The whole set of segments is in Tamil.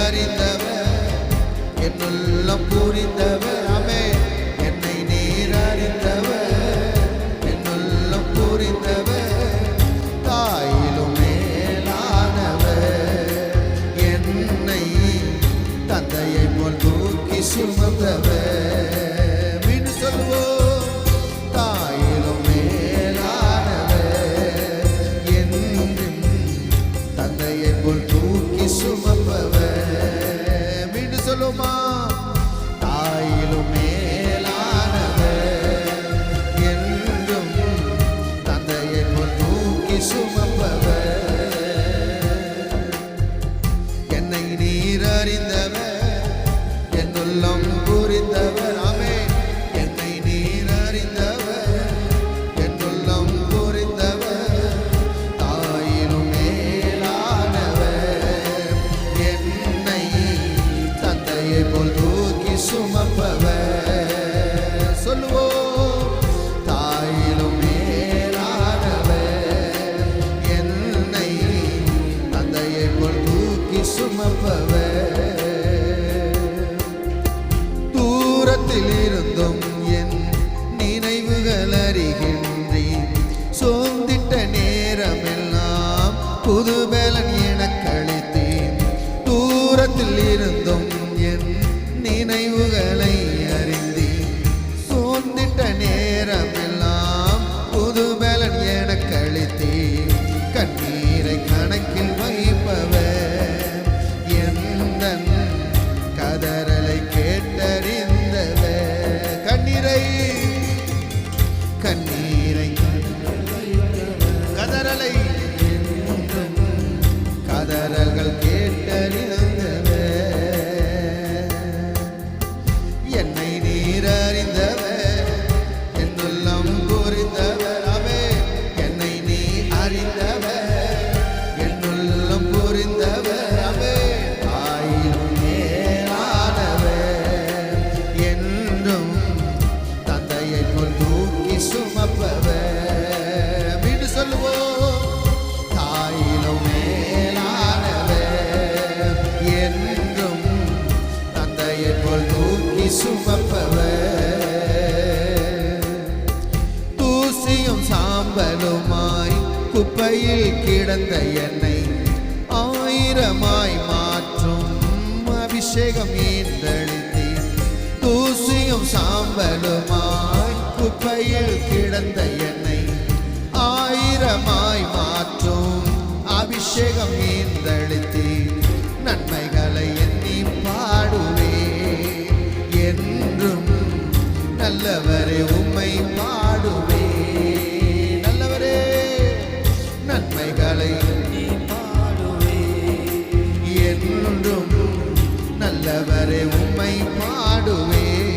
அறிந்தவர், என் உள்ளம் புரிந்தவர். ஆமே. என்னை நீர் அறிந்தவர், என் உள்ளம் புரிந்தவர், தாயிலும் மேலானவர், என்னை தந்தையை போல் தூக்கி சுமந்தவர். மீண்டும் சொல்லுவோம், தாயிலும் மேலானவர், என்றும் தந்தையை போல் தூக்கி சுமப்பவர். மீண்டும் சொல்லுமா, தாயிலும் மேலானவர், என்றும் தந்தையை போல் தூக்கி சுமப்பவர். என்னை நீர் அறிந்தவர், என் உள்ளம் புரிந்தவர். ஆமே. என்னை நீர் அறிந்தவர், என் உள்ளம் புரிந்தவர், தாயிலும் மேலானவர், என்னை தந்தையை போல் தூக்கி சுமப்பவர். சொல்லுவோம், தாயிலும் மேலானவர், என்னை தந்தையை போல் தூக்கி சுமப்பவர். தூரத்தில் இருந்தும் என் நினைவுகள் அறிகின்றேன், சோர்ந்திட்ட நேரமெல்லாம் புது பலன் எனக்கு அளித்தேன். தூரத்தில் இருந்தும் என் நினைவுகளை அறிந்தேன், சோர்ந்திட்ட நேரமெல்லாம் புது பலன் எனக்கு அளித்தேன். கண்ணீரை கணக்கில் வைப்பவர், எந்தன் கதறலை கேட்டறிந்தவர். கண்ணீரை கதறலை கதறல்கள் கேட்டறிந்தவர். என்னை நீர் அறிந்தவர், என் உள்ளம் புரிந்தவர். ஆமே. என்னை நீ அறிந்தவர், என் உள்ளம் புரிந்தவர். ஆமே. தாயிலும் மேலானவர், என்றும் தந்தையை போல் தூக்கி சுமப்பவர். மீண்டும் சொல்லுவோம், தாயிலும் மேலானவர், என்றும் தந்தையை போல் தூக்கி சுமப்பவர். தூசியும் சாம்பலுமாய் குப்பையில் கிடந்த என்னை ஆயிரமாய் மாற்றும் அபிஷேகம் ஏந்தளித்தேன். தூசியும் சாம்பலுமாய் குப்பையில் கிடந்த என்னை ஆயிரமாய் மாற்றும் அபிஷேகம் ஏந்தளித்தேன். நன்மைகளை எண்ணி பாடுவேன், என்றும் நல்லவரே உம்மை பாடுவேன். நல்லவரே, நன்மைகளை எண்ணி பாடுவேன், என்றும் நல்லவரே உம்மை பாடுவேன்.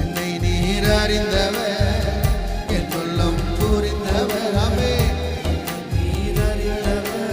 என்னை நீர் அறிந்தவர், என் உள்ளம் புரிந்தவர். ஆமே. நீர் அறிந்தவர்,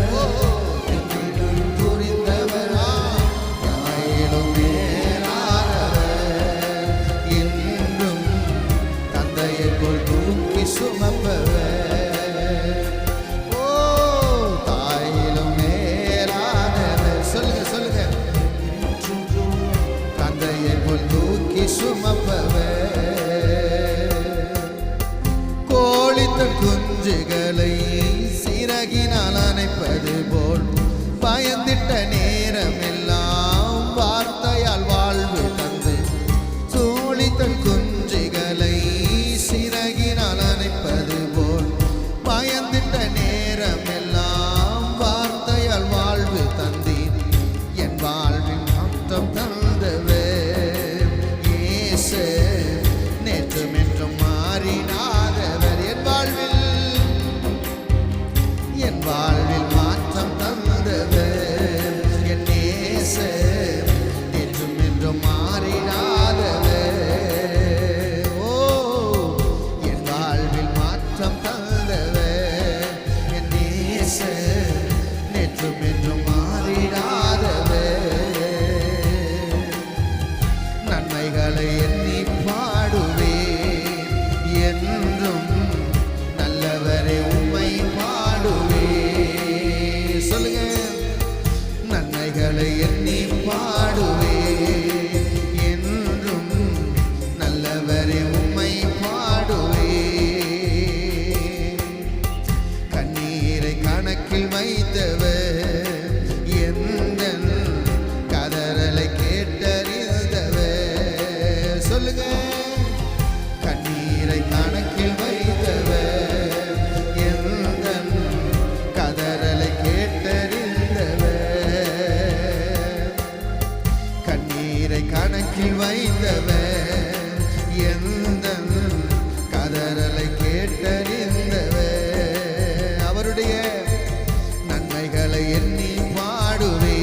நன்மைகளை எண்ணி பாடுவே,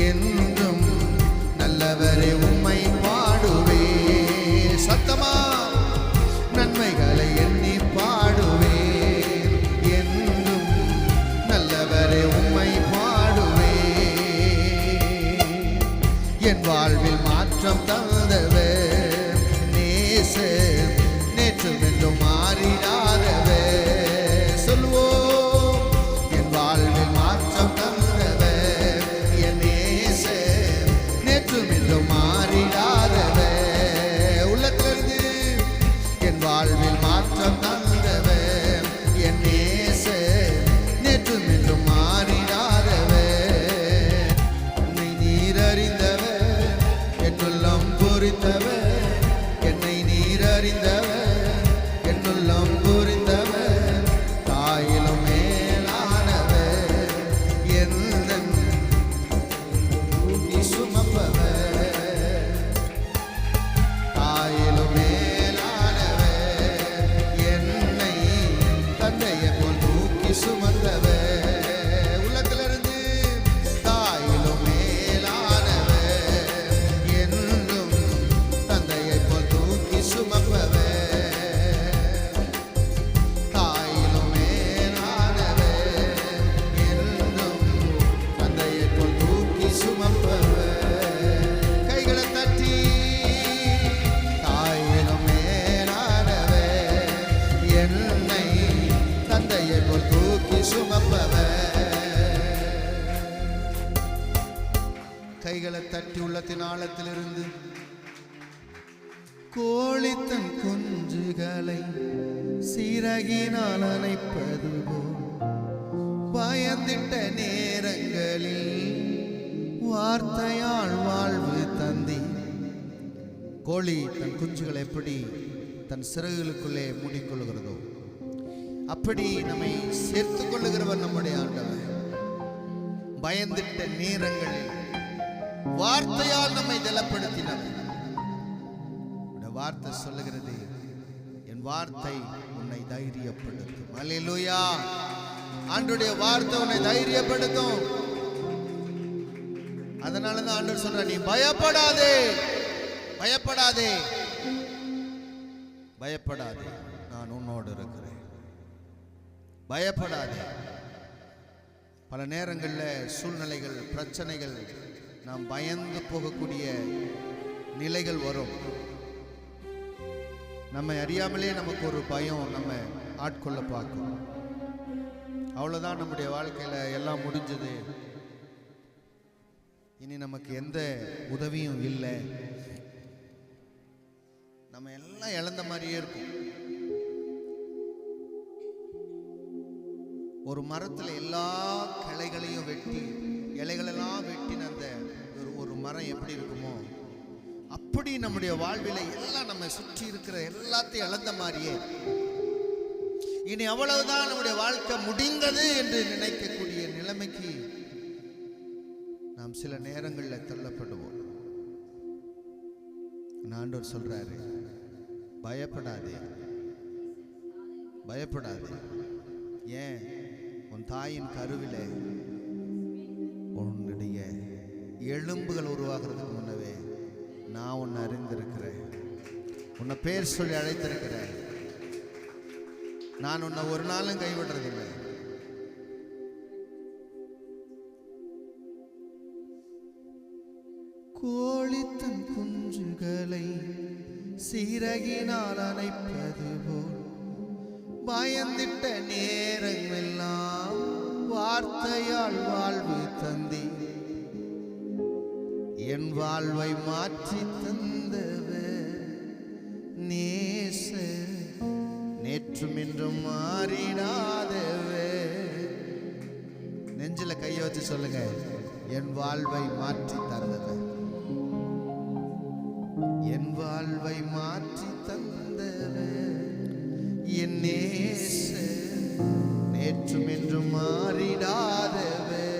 என்றும் நல்லவரே உம்மை பாடுவே. சத்தமா நன்மைகளை எண்ணி பாடுவே, என்றும் நல்லவரே உம்மை பாடுவே. என் வாழ்வில் மாற்றம் தந்தவர் நேசர், நேற்றும் என்றும் மாறிடாதவர். சொல்வோம், என் வாழ்வில் மாற்றம் தந்தவர் என் நேசர், நேற்றும் என்றும் மாறிடாதவர். உள்ளத்திலிருந்து என் வாழ்வில் மாற்றம் தந்தவர் என் நேசர், நேற்றும் என்றும் மாறிடாதவர். என்னை நீர் அறிந்தவர், என்னுள்ளம் பொறித்தவர், என்னை நீர் அறிந்தவர், என்னுள்ளம் புரிந்தவர், தாயிலும் மேலானவர், எந்தன் தூக்கி சுமப்பவர், தாயிலும் மேலானவர், என்னை தந்தையை போல் தூக்கி சுமந்தவர். உள்ளத்திலிருந்து தாயிலும் மேலானவர், என்றும் தந்தையை போல் தூக்கி சுமப்பவர், தாயிலும் மேலானவர், என்றும் தந்தையை போல் தூக்கி சுமப்பவர். கைகளை தட்டி தாயிலும் மேலானவர், என்னை தந்தையை போல் தூக்கி சுமப்பவர். கைகளை தட்டி உள்ளத்தின் ஆழத்திலிருந்து கோழித்தன் குஞ்சுகளை சிறகினால் அணைப்பது போல் பயந்திட்ட நேரங்களில் வார்த்தையால் வாழ்வு தந்தி. கோழி தன் குஞ்சுகளை எப்படி தன் சிறகுகளுக்குள்ளே மூடிக்கொள்கிறதோ அப்படி நம்மை சேர்த்து கொள்ளுகிறவர் நம்முடைய ஆண்டவர். பயந்திட்ட நேரங்களில் வார்த்தையால் நம்மை பலப்படுத்தினவர். வார்த்தை சொல்லுகிறது, என் வார்த்தை உன்னை தைரியப்படுத்தும். அல்லேலூயா. ஆண்டவருடைய வார்த்தை உன்னை தைரியப்படுத்தும். அதனாலதான் ஆண்டவர் சொல்றார், நீ பயப்படாதே, பயப்படாதே, பயப்படாதே, நான் உன்னோடு இருக்கிறேன். பயப்படாதே. பல நேரங்களில் சூழ்நிலைகள், பிரச்சனைகள், நாம் பயந்து போகக்கூடிய நிலைகள் வரும். நம்மை அறியாமலே நமக்கு ஒரு பயம் நம்ம ஆட்கொள்ள பார்க்கும். அவ்வளோதான், நம்முடைய வாழ்க்கையில் எல்லாம் முடிஞ்சது, இனி நமக்கு எந்த உதவியும் இல்லை, நம்ம எல்லாம் இழந்த மாதிரியே இருக்கும். ஒரு மரத்தில் எல்லா கிளைகளையும் வெட்டி இலைகளெல்லாம் வெட்டின அந்த ஒரு மரம் எப்படி இருக்குமோ அப்படி நம்முடைய வாழ்வில் எல்லாம் நம்ம சுற்றி இருக்கிற எல்லாத்தையும் இழந்த மாதிரியே இனி அவ்வளவுதான் நம்முடைய வாழ்க்கை முடிந்தது என்று நினைக்கக்கூடிய நிலைமைக்கு நாம் சில நேரங்களில் தள்ளப்படுவோம். ஆண்டவர் சொல்றாரு, பயப்படாதே, பயப்படாதே. ஏன்? உன் தாயின் கருவிலே உன்னுடைய எலும்புகள் உருவாகிறதுக்கு முன்னவே நான் உன்னை அறிந்திருக்கிறேன், உன்னை பேர் சொல்லி அழைத்திருக்கிறேன். நான் உன்னை ஒரு நாளும் கைவிடுறதில்லை. கோழித்தன் குஞ்சுகளை சிறகினால் அணைப்பது போல் பயந்திட்ட நேரமெல்லாம் வார்த்தையால் வாழ்வு தந்தி என் வாழ்வை மாற்றி தந்தவர் நேச, நேற்றும் இன்றும் மாறிடாதவர். நெஞ்சில கையை வச்சு சொல்லுங்க, என் வாழ்வை மாற்றி தந்தவர், என் வாழ்வை மாற்றி தந்தவர் என் நேச, நேற்றும் இன்றும் மாறிடாதவர்.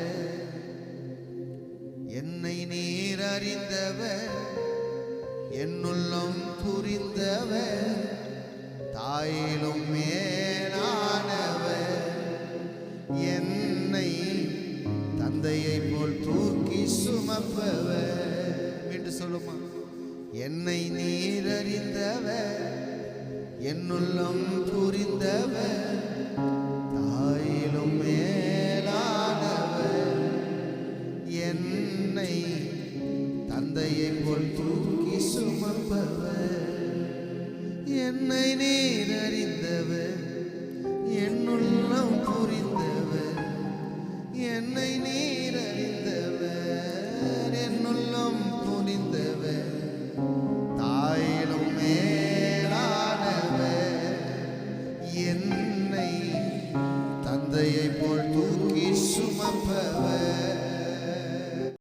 என்னை நீர் அறிந்தவர், என்னுள்ளம் புரிந்தவர், தாயிலும் மேலானவர், என்னை தந்தையை போல் தூக்கி சுமப்பவர் என்று சொல்லுமா. என்னை நீர் அறிந்தவர், என்னுள்ளம் புரிந்தவர், தாயிலும் மேலானவர், என்னை தந்தையை போல் தூக்கி சுமப்பவர். என்னை நீர் அறிந்தவர், என்னுள்ளம் புரிந்தவர், என்னை நீர் அறிந்தவர், என்னுள்ளம் புரிந்தவர்,